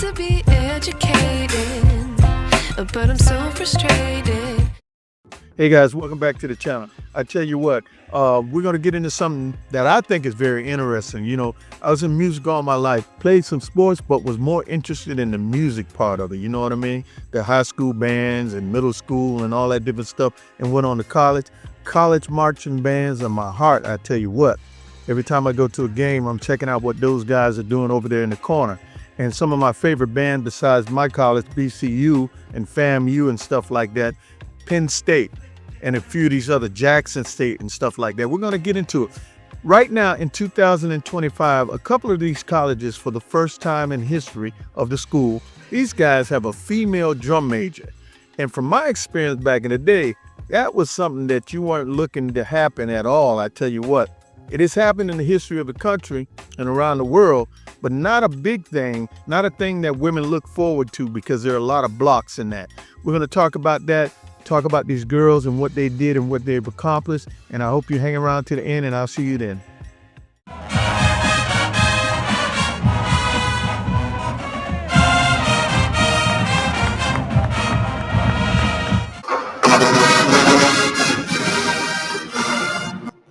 to be educated, but I'm so frustrated. Hey guys, welcome back to the channel. I tell you what, we're gonna get into something that I think is very interesting. You know, I was in music all my life, played some sports, but was more interested in the music part of it. You know what I mean? The high school bands and middle school and all that different stuff, and went on to college. College marching bands are my heart, I tell you what. Every time I go to a game, I'm checking out what those guys are doing over there in the corner. And some of my favorite bands besides my college, HBCU and FAMU and stuff like that, Penn State, and a few of these other, Jackson State and stuff like that. We're gonna get into it. Right now in 2025, a couple of these colleges, for the first time in history of the school, these guys have a female drum major. And from my experience back in the day, that was something that you weren't looking to happen at all. I tell you what, it has happened in the history of the country and around the world, but not a big thing, not a thing that women look forward to, because there are a lot of blocks in that. We're gonna talk about that, talk about these girls and what they did and what they've accomplished. And I hope you hang around to the end, and I'll see you then.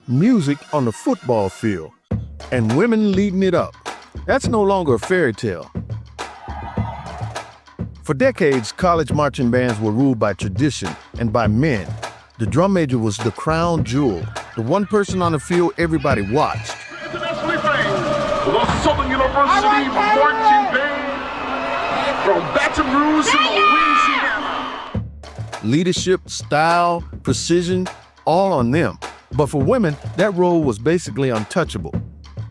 Music on the football field and women leading it up. That's no longer a fairy tale. For decades, college marching bands were ruled by tradition and by men. The drum major was the crown jewel, the one person on the field everybody watched. Internationally famed, the Southern University marching band from Baton Rouge to Louisiana. Leadership, style, precision, all on them. But for women, that role was basically untouchable.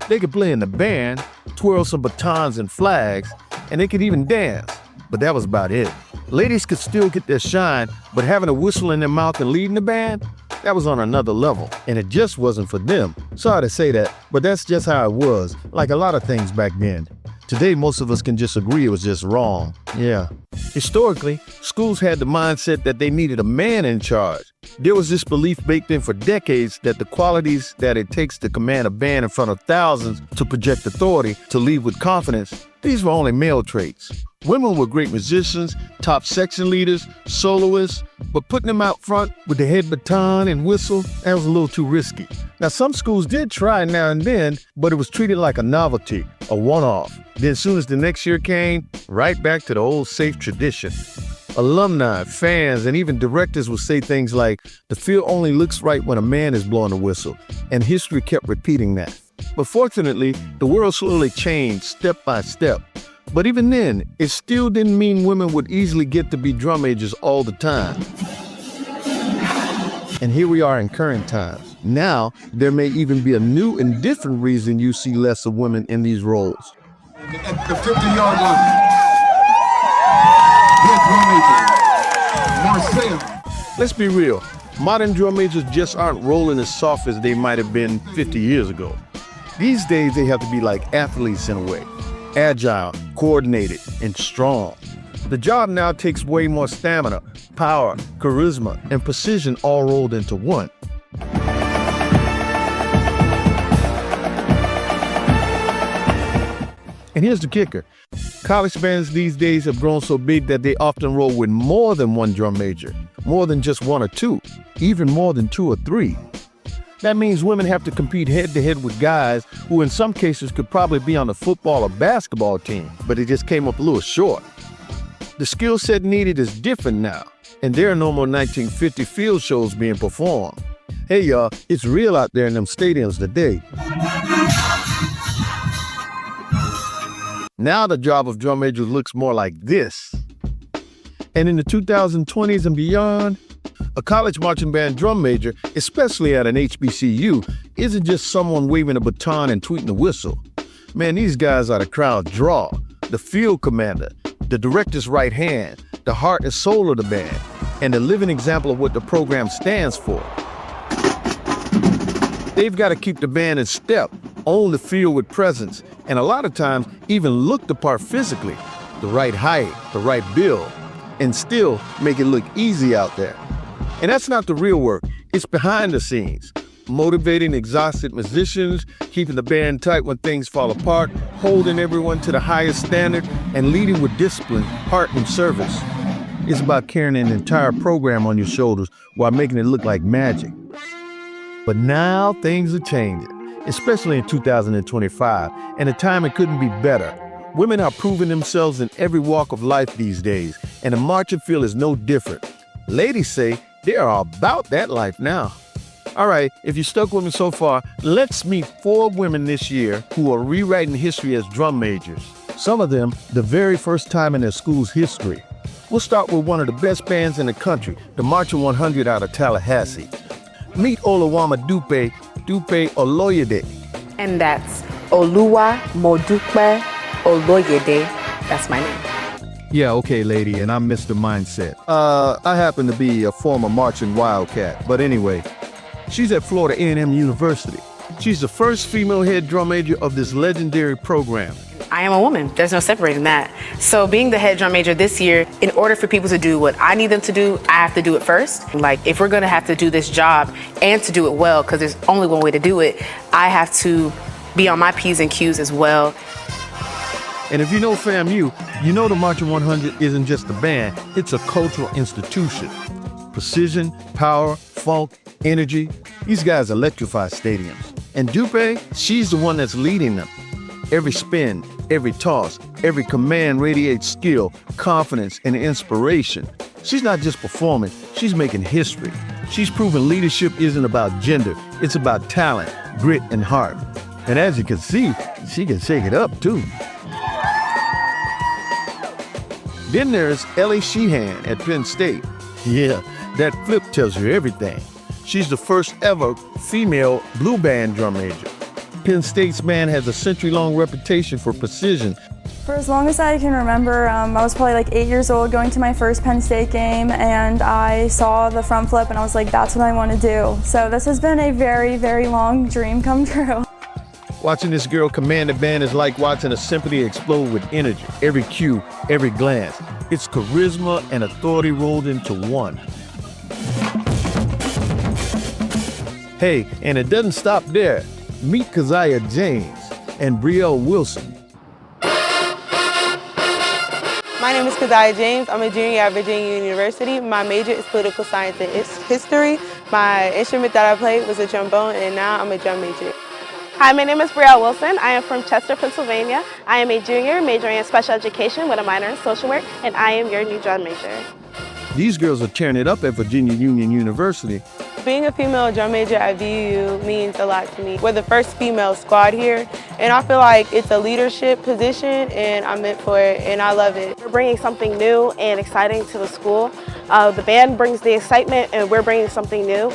They could play in the band, twirl some batons and flags, and they could even dance. But that was about it. Ladies could still get their shine, but having a whistle in their mouth and leading the band, that was on another level, and it just wasn't for them. Sorry to say that, but that's just how it was, like a lot of things back then. Today, most of us can just agree it was just wrong. Yeah. Historically, schools had the mindset that they needed a man in charge. There was this belief baked in for decades that the qualities that it takes to command a band in front of thousands, to project authority, to lead with confidence, these were only male traits. Women were great musicians, top section leaders, soloists, but putting them out front with the head baton and whistle, that was a little too risky. Now, some schools did try now and then, but it was treated like a novelty, a one-off. Then as soon as the next year came, right back to the old safe tradition. Alumni, fans, and even directors would say things like, the field only looks right when a man is blowing the whistle, and history kept repeating that. But fortunately, the world slowly changed step by step. But even then, it still didn't mean women would easily get to be drum majors all the time. And here we are in current times. Now, there may even be a new and different reason you see less of women in these roles. At the 50-yard line, head drum major, Marcel. Let's be real. Modern drum majors just aren't rolling as soft as they might have been 50 years ago. These days, they have to be like athletes in a way. Agile, coordinated, and strong. The job now takes way more stamina, power, charisma, and precision all rolled into one. And here's the kicker. College bands these days have grown so big that they often roll with more than one drum major, more than just one or two, even more than two or three. That means women have to compete head-to-head with guys who in some cases could probably be on the football or basketball team, but they just came up a little short. The skill set needed is different now, and there are no more 1950 field shows being performed. Hey y'all, it's real out there in them stadiums today. Now the job of drum majors looks more like this. And in the 2020s and beyond, a college marching band drum major, especially at an HBCU, isn't just someone waving a baton and tweeting a whistle. Man, these guys are the crowd draw, the field commander, the director's right hand, the heart and soul of the band, and the living example of what the program stands for. They've got to keep the band in step, own the field with presence, and a lot of times even look the part physically, the right height, the right build, and still make it look easy out there. And that's not the real work, it's behind the scenes. motivating exhausted musicians, keeping the band tight when things fall apart, holding everyone to the highest standard, and leading with discipline, heart, and service. It's about carrying an entire program on your shoulders while making it look like magic. But now things are changing, especially in 2025, and the timing couldn't be better. Women are proving themselves in every walk of life these days, and the marching field is no different. Ladies say they are about that life now. All right, if you stuck with me so far, let's meet 4 women this year who are rewriting history as drum majors. Some of them, the very first time in their school's history. We'll start with one of the best bands in the country, the Marching 100 out of Tallahassee. Meet Oluwamodupe, Dupe Oloyede. And that's Oluwamodupe Oloyede. That's my name. Yeah, okay, lady, and I'm Mr. Mindset. I happen to be a former marching wildcat, but anyway, she's at Florida A&M University. She's the first female head drum major of this legendary program. I am a woman. There's no separating that. So being the head drum major this year, in order for people to do what I need them to do, I have to do it first. Like, if we're gonna have to do this job and to do it well, because there's only one way to do it, I have to be on my P's and Q's as well. And if you know FAMU, you know the Marching 100 isn't just a band, it's a cultural institution. Precision, power, funk, energy, these guys electrify stadiums. And Dupe, she's the one that's leading them. Every spin, every toss, every command radiates skill, confidence, and inspiration. She's not just performing, she's making history. She's proven leadership isn't about gender, it's about talent, grit, and heart. And as you can see, she can shake it up too. Then there's Ellie Sheehan at Penn State. Yeah, that flip tells you everything. She's the first ever female blue band drum major. Penn State's band has a century-long reputation for precision. For as long as I can remember, I was probably like 8 years old going to my first Penn State game, and I saw the front flip and I was like, that's what I want to do. So this has been a very, very long dream come true. Watching this girl command the band is like watching a symphony explode with energy. Every cue, every glance. It's charisma and authority rolled into one. Hey, and it doesn't stop there. Meet Keziah James and Brielle Wilson. My name is Keziah James. I'm a junior at Virginia University. My major is political science and history. My instrument that I played was a trombone, and now I'm a drum major. Hi, my name is Brielle Wilson. I am from Chester, Pennsylvania. I am a junior majoring in special education with a minor in social work, and I am your new drum major. These girls are tearing it up at Virginia Union University. Being a female drum major at VU means a lot to me. We're the first female squad here, and I feel like it's a leadership position, and I'm meant for it, and I love it. We're bringing something new and exciting to the school. The band brings the excitement, and we're bringing something new.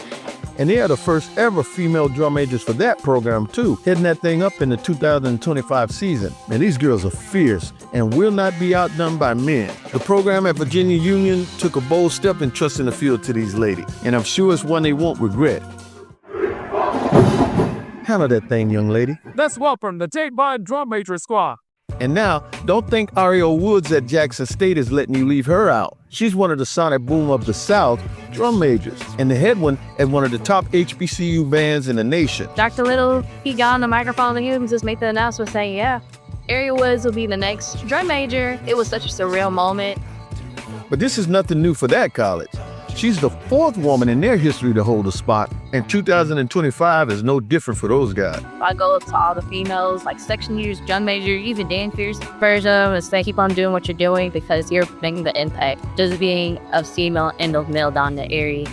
And they are the first ever female drum majors for that program too, heading that thing up in the 2025 season. And these girls are fierce and will not be outdone by men. The program at Virginia Union took a bold step in trusting the field to these ladies, and I'm sure it's one they won't regret. Handle that thing, young lady. Let's welcome the Tate Bond Drum Major Squad. And now, don't think Ariel Woods at Jackson State is letting you leave her out. She's one of the sonic boom of the South drum majors, and the head one at one of the top HBCU bands in the nation. Dr. Little, he got on the microphone and he just made the announcement saying, yeah, Ariel Woods will be the next drum major. It was such a surreal moment. But this is nothing new for that college. She's the 4th woman in their history to hold a spot, and 2025 is no different for those guys. I go up to all the females, like section leaders, drum major, even dancers, encourage them and say, keep on doing what you're doing because you're making the impact. Just being a female and a male down the area.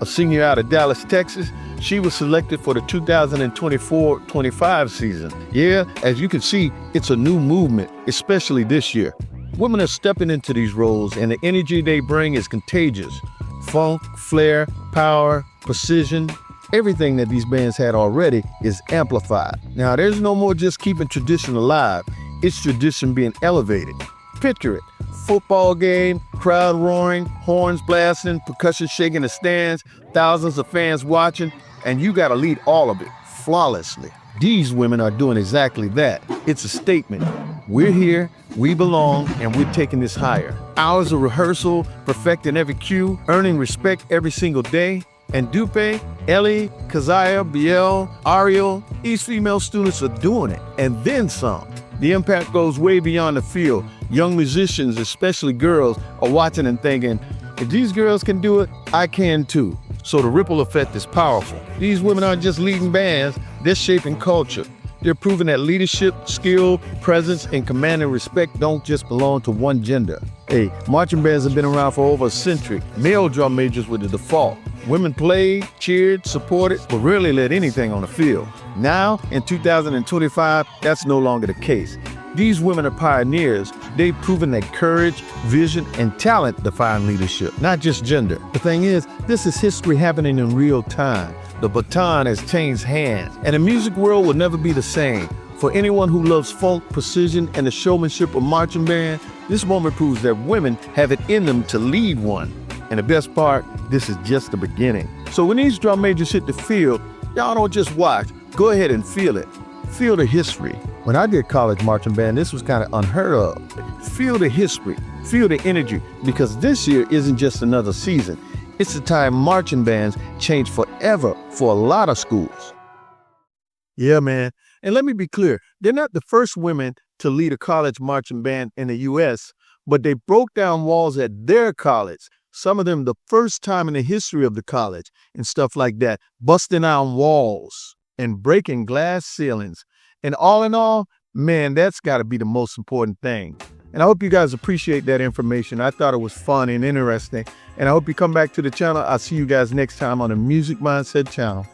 A senior out of Dallas, Texas, she was selected for the 2024-25 season. Yeah, as you can see, it's a new movement, especially this year. Women are stepping into these roles, and the energy they bring is contagious. Funk, flair, power, precision, everything that these bands had already is amplified. Now, there's no more just keeping tradition alive. It's tradition being elevated. Picture it. Football game, crowd roaring, horns blasting, percussion shaking the stands, thousands of fans watching, and you gotta lead all of it flawlessly. These women are doing exactly that. It's a statement. We're here, we belong, and we're taking this higher. Hours of rehearsal, perfecting every cue, earning respect every single day. And Dupe, Ellie, Keziah, Brielle, Ariel, these female students are doing it, and then some. The impact goes way beyond the field. Young musicians, especially girls, are watching and thinking, if these girls can do it, I can too. So the ripple effect is powerful. These women aren't just leading bands, they're shaping culture. They're proving that leadership, skill, presence, and command and respect don't just belong to one gender. Hey, marching bands have been around for over a century. Male drum majors were the default. Women played, cheered, supported, but rarely led anything on the field. Now, in 2025, that's no longer the case. These women are pioneers. They've proven that courage, vision, and talent define leadership, not just gender. The thing is, this is history happening in real time. The baton has changed hands, and the music world will never be the same. For anyone who loves funk, precision, and the showmanship of marching band, this moment proves that women have it in them to lead one. And the best part, this is just the beginning. So when these drum majors hit the field, y'all don't just watch, go ahead and feel it. Feel the history. When I did college marching band, this was kind of unheard of. Feel the history, feel the energy, because this year isn't just another season. It's the time marching bands change forever for a lot of schools. Yeah, man. And let me be clear, they're not the first women to lead a college marching band in the U.S., but they broke down walls at their college. Some of them the first time in the history of the college and stuff like that, busting down walls and breaking glass ceilings. And all in all, man, that's got to be the most important thing. And I hope you guys appreciate that information. I thought it was fun and interesting. And I hope you come back to the channel. I'll see you guys next time on the Music Mindset channel.